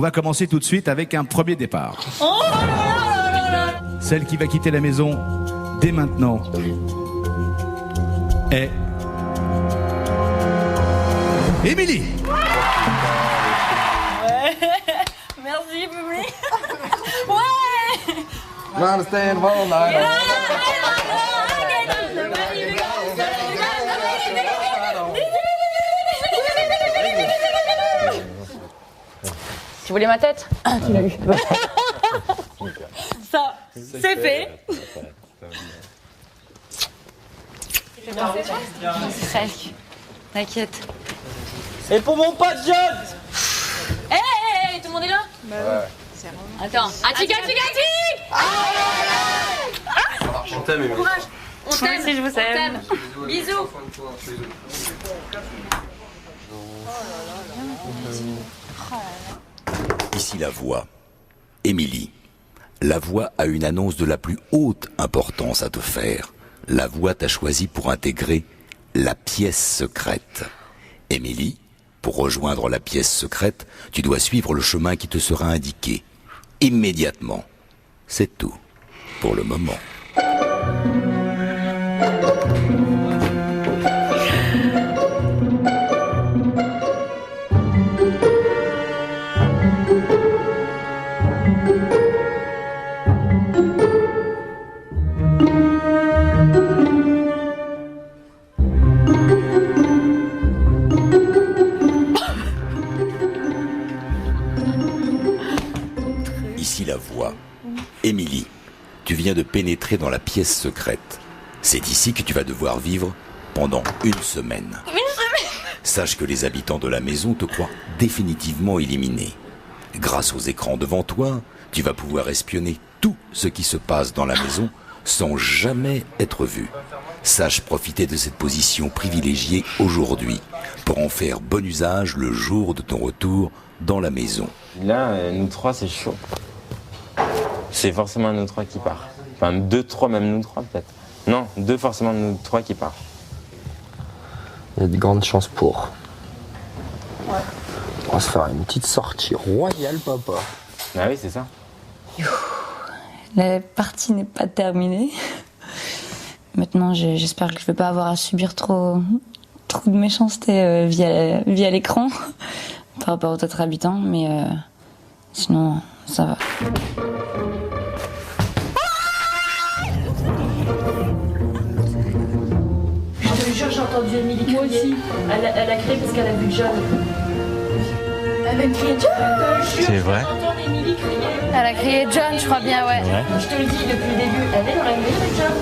On va commencer tout de suite avec un premier départ. Celle qui va quitter la maison dès maintenant est Émilie. Ouais. Merci, public. Ouais. Tu voulais ma tête? Tu l'as eu. Ça, c'est fait. Presque. T'inquiète. Et pour mon pote John. Hey, tout le monde est là? Ouais. Attends. Attic. On t'aime, Émilie. Courage. On t'aime. Si je vous aime. Bisous. Ici la voix. Émilie. La voix a une annonce de la plus haute importance à te faire. La voix t'a choisi pour intégrer la pièce secrète. Émilie, pour rejoindre la pièce secrète, tu dois suivre le chemin qui te sera indiqué. Immédiatement. C'est tout. Pour le moment. Ici la voix. Émilie, tu viens de pénétrer dans la pièce secrète. C'est ici que tu vas devoir vivre pendant une semaine. Sache que les habitants de la maison te croient définitivement éliminé. Grâce aux écrans devant toi, tu vas pouvoir espionner tout ce qui se passe dans la maison sans jamais être vu. Sache profiter de cette position privilégiée aujourd'hui pour en faire bon usage le jour de ton retour dans la maison. Là, nous trois, c'est chaud. C'est forcément nous trois qui part. Enfin, 2, 3, même nous trois peut-être. Non, 2 forcément nous trois qui part. Il y a de grandes chances pour. Ouais. On va se faire une petite sortie royale, papa. Ah oui, c'est ça. La partie n'est pas terminée. Maintenant, j'espère que je ne vais pas avoir à subir trop de méchanceté via l'écran par rapport aux autres habitants, mais sinon, ça va. Je te jure, j'ai entendu Émilie crier. Moi aussi. Elle a crié parce qu'elle a vu John. Elle a crié John. C'est vrai. J'ai entendu Émilie crier. Elle a crié John, je crois bien, ouais. Je te le dis depuis le début. Elle est dans la nuit avec John.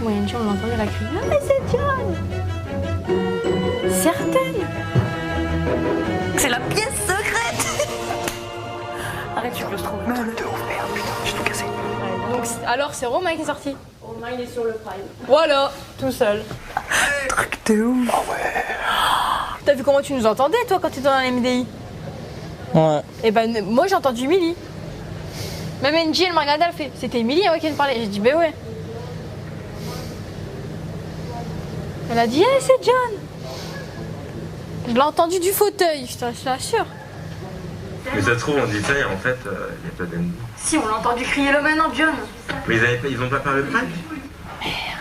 Moi, une fois, on entendait la crier. Ah, mais c'est John. Certaine. C'est la pièce secrète. Arrête, tu closes trop. De ouf, merde, putain, j'ai tout cassé. Donc, alors, c'est Romain qui est sorti. Romain, il est sur le prime. Voilà, tout seul. Truc de ouf. Ah ouais. T'as vu comment tu nous entendais, toi, quand t'étais dans la MDI? Ouais. Et ben, moi, j'ai entendu Émilie. Même Angie, elle m'a regardé, elle fait c'était Émilie qui me parlait. J'ai dit ben ouais. Elle a dit hey, c'est John. Je l'ai entendu du fauteuil, je t'assure. Mais ça se trouve, on dit ça et en fait, il n'y a pas d'ennemi. Si, on l'a entendu crier le maintenant, John. Mais ils ont pas parlé de Prague.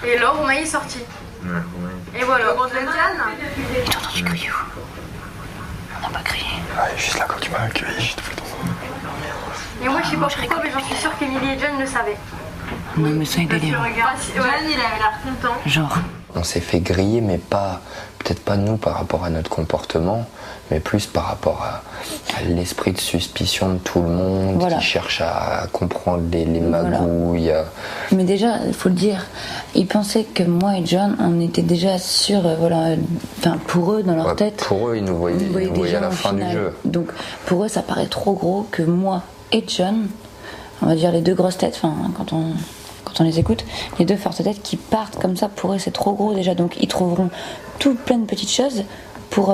Et là, Romain est sorti. Ouais, ouais. Et voilà. J'ai entendu crier. On n'a pas crié. Ouais, juste là quand tu m'as accueilli, j'ai tout fait ton. Et moi, je sais pas pourquoi, mais j'en suis sûre qu'Émilie et John le savaient. Non, mais c'est un délire. John, il avait l'air content. Genre. On s'est fait griller, mais pas, peut-être pas nous par rapport à notre comportement, mais plus par rapport à l'esprit de suspicion de tout le monde, Voilà. qui cherche à comprendre les magouilles. Mais déjà, il faut le dire, ils pensaient que moi et John, on était déjà sûrs, enfin pour eux, dans leur Ouais, tête. pour eux, ils nous voyaient, à la en fin du finale. jeu. Donc pour eux, ça paraît trop gros que moi et John, on va dire les deux grosses têtes, enfin quand on les écoute, les deux fortes têtes qui partent comme ça, pour eux c'est trop gros déjà, donc ils trouveront tout plein de petites choses pour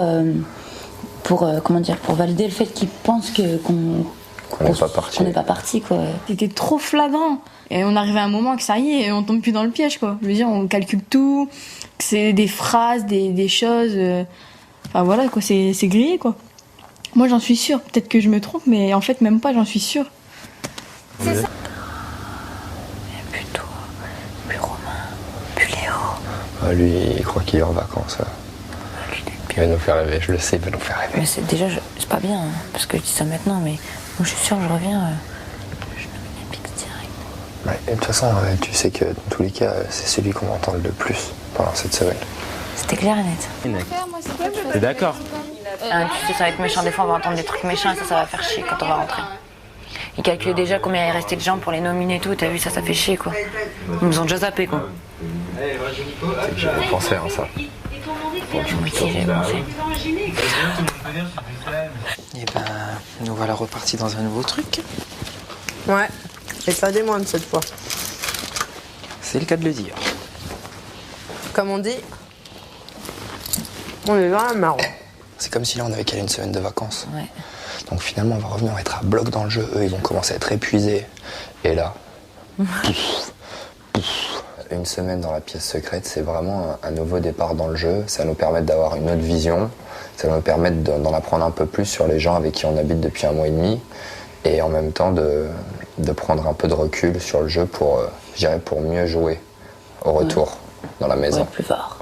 valider le fait qu'ils pensent Qu'on n'est pas parti. On n'est pas parti, quoi. C'était trop flagrant. Et on arrivait à un moment que ça y est, on tombe plus dans le piège, quoi. Je veux dire, on calcule tout, que c'est des phrases, des choses. Enfin voilà, quoi, c'est grillé, quoi. Moi, j'en suis sûre. Peut-être que je me trompe, mais en fait, même pas, j'en suis sûre. C'est ça. Plus toi, plus Romain, plus Léo. Ah, lui, il croit qu'il est en vacances. Il va nous faire rêver, je le sais, il va nous faire rêver. Mais c'est déjà, c'est pas bien, hein, parce que je dis ça maintenant, mais moi je suis sûre, je reviens, je nomme une Epix direct. Ouais, et de toute façon, tu sais que dans tous les cas, c'est celui qu'on va entendre le plus pendant cette semaine. C'était clair et net. T'es d'accord? Tu sais, ça va être méchant, des fois on va entendre des trucs méchants et ça va faire chier quand on va rentrer. Ils calculent déjà combien il restait de gens pour les nominer et tout, t'as vu, ça fait chier, quoi. Ils nous ont déjà zappé, quoi. J'avais pensé à ça. Moi aussi, j'ai pensé. Et ben, nous voilà repartis dans un nouveau truc. Ouais, et pas des moindres cette fois. C'est le cas de le dire. Comme on dit, on est vraiment marrant. C'est comme si là on avait calé une semaine de vacances. Ouais. Donc finalement on va revenir, on va être à bloc dans le jeu, eux ils vont commencer à être épuisés. Et là, une semaine dans la pièce secrète, c'est vraiment un nouveau départ dans le jeu. Ça va nous permettre d'avoir une autre vision, ça va nous permettre d'en apprendre un peu plus sur les gens avec qui on habite depuis 1 mois et demi. Et en même temps de prendre un peu de recul sur le jeu pour, je dirais, pour mieux jouer au retour dans la maison. Ouais, plus fort.